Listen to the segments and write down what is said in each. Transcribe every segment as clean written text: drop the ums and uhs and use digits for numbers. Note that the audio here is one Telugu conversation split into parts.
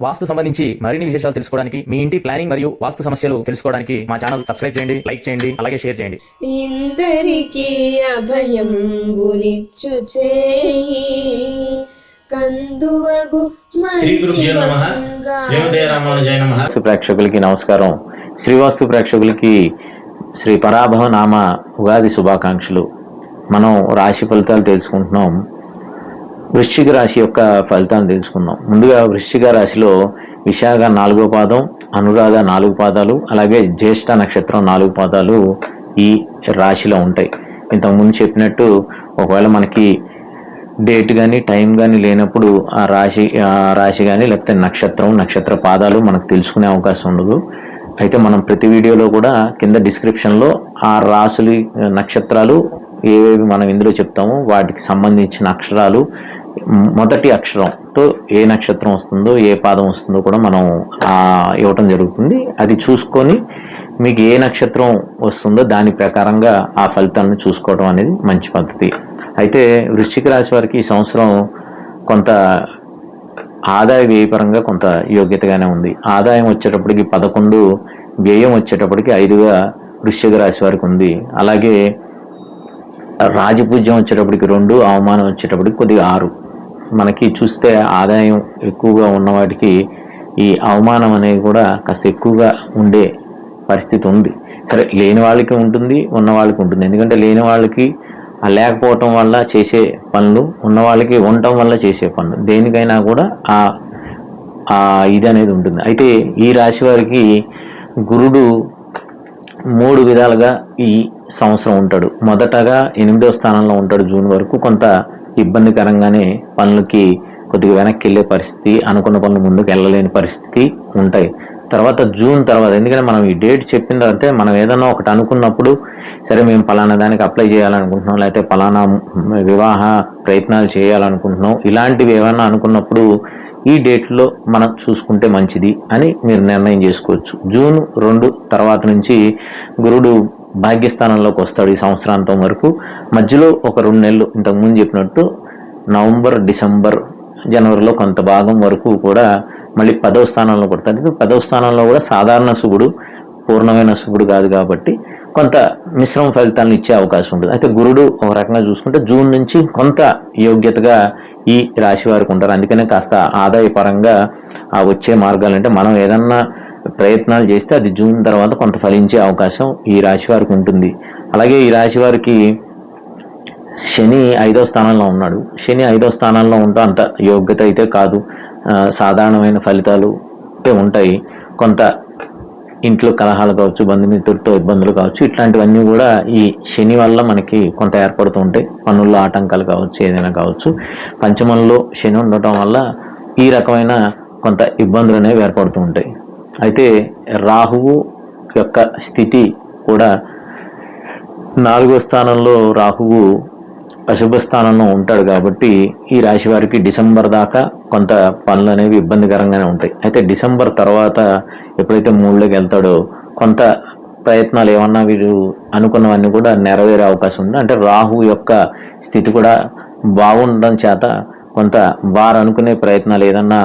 వాస్తు సంబంధించి మరిన్ని విశేషాలు తెలుసుకోవడానికి, మీ ఇంటి ప్లానింగ్ మరియు వాస్తు సమస్యలు తెలుసుకోవడానికి మా ఛానల్ సబ్స్క్రైబ్ చేయండి, లైక్ చేయండి, అలాగే షేర్ చేయండి. ఇందరికీ అభయం బులిచ్చు చేయి కందువగు శ్రీ గురుభ్యో నమః. శ్రీమతే రామానుజాయ నమః. ప్రేక్షకులకి నమస్కారం. శ్రీవాస్తు ప్రేక్షకులకి శ్రీ పరాభవ నామ ఉగాది శుభాకాంక్షలు. మనం రాశి ఫలితాలు తెలుసుకుంటున్నాం. వృశ్చిక రాశి యొక్క ఫలితాలు తెలుసుకుందాం. ముందుగా వృశ్చిక రాశిలో విశాఖ 4వ పాదం, అనురాధ 4 పాదాలు, అలాగే జ్యేష్ఠ నక్షత్రం 4 పాదాలు ఈ రాశిలో ఉంటాయి. ఇంతకుముందు చెప్పినట్టు ఒకవేళ మనకి డేట్ కానీ టైం కానీ లేనప్పుడు ఆ రాశి కానీ లేకపోతే నక్షత్ర పాదాలు మనకు తెలుసుకునే అవకాశం ఉండదు. అయితే మనం ప్రతి వీడియోలో కూడా కింద డిస్క్రిప్షన్లో ఆ రాశులు నక్షత్రాలు ఏవేవి మనం ఇందులో చెప్తామో వాటికి సంబంధించిన అక్షరాలు మొదటి అక్షరంతో ఏ నక్షత్రం వస్తుందో ఏ పాదం వస్తుందో కూడా మనం ఇవ్వటం జరుగుతుంది. అది చూసుకొని మీకు ఏ నక్షత్రం వస్తుందో దాని ప్రకారంగా ఆ ఫలితాలను చూసుకోవడం అనేది మంచి పద్ధతి. అయితే వృశ్చిక రాశి వారికి ఈ సంవత్సరం కొంత ఆదాయ వ్యయపరంగా కొంత యోగ్యతగానే ఉంది. ఆదాయం వచ్చేటప్పటికి 11, వ్యయం వచ్చేటప్పటికి 5గా వృశ్చిక రాశి వారికి ఉంది. అలాగే రాజపూజ్యం వచ్చేటప్పటికి 2, అవమానం వచ్చేటప్పటికి కొద్దిగా 6. మనకి చూస్తే ఆదాయం ఎక్కువగా ఉన్నవాటికి ఈ అవమానం అనేది కూడా కాస్త ఎక్కువగా ఉండే పరిస్థితి ఉంది. సరే, లేని వాళ్ళకి ఉంటుంది, ఉన్న వాళ్ళకి ఉంటుంది. ఎందుకంటే లేని వాళ్ళకి లేకపోవటం వల్ల చేసే పనులు, ఉన్న వాళ్ళకి ఉండటం వల్ల చేసే పనులు, దేనికైనా కూడా ఇది అనేది ఉంటుంది. అయితే ఈ రాశి వారికి గురుడు 3 విధాలుగా ఈ సంవత్సరం ఉంటాడు. మొదటగా 8వ స్థానంలో ఉంటాడు. జూన్ వరకు కొంత ఇబ్బందికరంగానే పనులకి కొద్దిగా వెనక్కి వెళ్ళే పరిస్థితి, అనుకున్న పనులు ముందుకు వెళ్ళలేని పరిస్థితి ఉంటాయి. తర్వాత జూన్ తర్వాత, ఎందుకంటే మనం ఈ డేట్ చెప్పిన తర్వాత మనం ఏదైనా ఒకటి అనుకున్నప్పుడు సరే మేము పలానా దానికి అప్లై చేయాలనుకుంటున్నాం, లేకపోతే పలానా వివాహ ప్రయత్నాలు చేయాలనుకుంటున్నాం, ఇలాంటివి ఏమైనా అనుకున్నప్పుడు ఈ డేట్లో మనం చూసుకుంటే మంచిది అని మీరు నిర్ణయం చేసుకోవచ్చు. జూన్ 2 తర్వాత నుంచి గురుడు భాగ్యస్థానంలోకి వస్తాడు ఈ సంవత్సరాంతం వరకు. మధ్యలో ఒక 2 నెలలు ఇంతకుముందు చెప్పినట్టు నవంబర్, డిసెంబర్, జనవరిలో కొంత భాగం వరకు కూడా మళ్ళీ 10వ స్థానంలో కొడతాడు. 10వ స్థానంలో కూడా సాధారణ శుభుడు, పూర్ణమైన శుభుడు కాదు కాబట్టి కొంత మిశ్రమ ఫలితాలను ఇచ్చే అవకాశం ఉంటుంది. అయితే గురుడు ఒక రకంగా చూసుకుంటే జూన్ నుంచి కొంత యోగ్యతగా ఈ రాశి వారికి ఉంటారు. అందుకనే కాస్త ఆదాయపరంగా వచ్చే మార్గాలంటే మనం ఏదన్నా ప్రయత్నాలు చేస్తే అది జూన్ తర్వాత కొంత ఫలించే అవకాశం ఈ రాశి వారికి ఉంటుంది. అలాగే ఈ రాశి వారికి శని 5వ స్థానంలో ఉన్నాడు. శని 5వ స్థానంలో ఉంటూ అంత యోగ్యత అయితే కాదు, సాధారణమైన ఫలితాలు ఉంటాయి. కొంత ఇంట్లో కలహాలు కావచ్చు, బంధుమిత్రులతో ఇబ్బందులు కావచ్చు, ఇట్లాంటివన్నీ కూడా ఈ శని వల్ల మనకి కొంత ఏర్పడుతూ ఉంటాయి. పనుల్లో ఆటంకాలు కావచ్చు, ఏదైనా కావచ్చు. పంచమంలో శని ఉండటం వల్ల ఈ రకమైన కొంత ఇబ్బందులు అనేవి ఏర్పడుతూ ఉంటాయి. అయితే రాహువు యొక్క స్థితి కూడా 4వ స్థానంలో రాహువు అశుభ స్థానంలో ఉంటాడు కాబట్టి ఈ రాశి వారికి డిసెంబర్ దాకా కొంత పనులు అనేవి ఇబ్బందికరంగానే ఉంటాయి. అయితే డిసెంబర్ తర్వాత ఎప్పుడైతే 3లోకి వెళ్తాడో కొంత ప్రయత్నాలు ఏమన్నా వీరు అనుకున్నవన్నీ కూడా నెరవేరే అవకాశం ఉంది. అంటే రాహు యొక్క స్థితి కూడా బాగుండడం చేత కొంత వారు అనుకునే ప్రయత్నాలు ఏదన్నా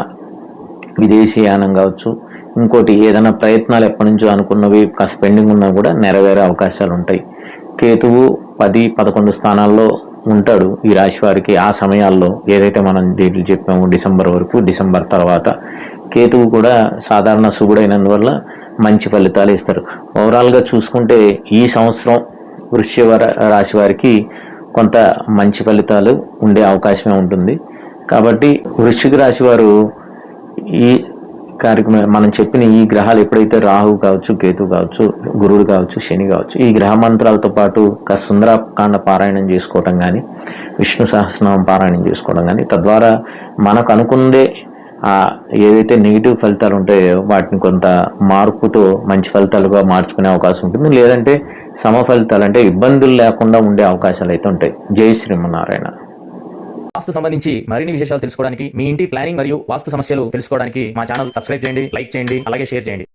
విదేశీయానం కావచ్చు, ఇంకోటి ఏదైనా ప్రయత్నాలు ఎప్పటి నుంచో అనుకున్నవి కాస్త పెండింగ్ ఉన్నా కూడా నెరవేరే అవకాశాలు ఉంటాయి. కేతువు 10, 11 స్థానాల్లో ఉంటాడు ఈ రాశి వారికి. ఆ సమయాల్లో ఏదైతే మనం డేట్లు చెప్పామో డిసెంబర్ వరకు, డిసెంబర్ తర్వాత కేతువు కూడా సాధారణ శుభుడైనందువల్ల మంచి ఫలితాలు ఇస్తారు. ఓవరాల్గా చూసుకుంటే ఈ సంవత్సరం వృశ్చిక రాశి వారికి కొంత మంచి ఫలితాలు ఉండే అవకాశమే ఉంటుంది. కాబట్టి వృశ్చిక రాశి వారు ఈ కార్యక్రమం మనం చెప్పిన ఈ గ్రహాలు ఎప్పుడైతే రాహు కావచ్చు, కేతు కావచ్చు, గురుడు కావచ్చు, శని కావచ్చు, ఈ గ్రహ మంత్రాలతో పాటు సుందరకాండ పారాయణం చేసుకోవటం కానీ, విష్ణు సహస్రనామం పారాయణం చేసుకోవడం కానీ, తద్వారా మనకు అనుకుందే ఏదైతే నెగిటివ్ ఫలితాలు ఉంటాయో వాటిని కొంత మార్పుతో మంచి ఫలితాలుగా మార్చుకునే అవకాశం ఉంటుంది. లేదంటే సమ ఫలితాలు అంటే ఇబ్బందులు లేకుండా ఉండే అవకాశాలు అయితే ఉంటాయి. జై శ్రీమన్నారాయణ. వాస్తు సంబంధించి మరిన్ని విశేషాలు తెలుసుకోవడానికి, మీ ఇంటి ప్లానింగ్ మరియు వాస్తు సమస్యలు తెలుసుకోవడానికి మా ఛానల్ సబ్స్క్రైబ్ చేయండి, లైక్ చేయండి, అలాగే షేర్ చేయండి.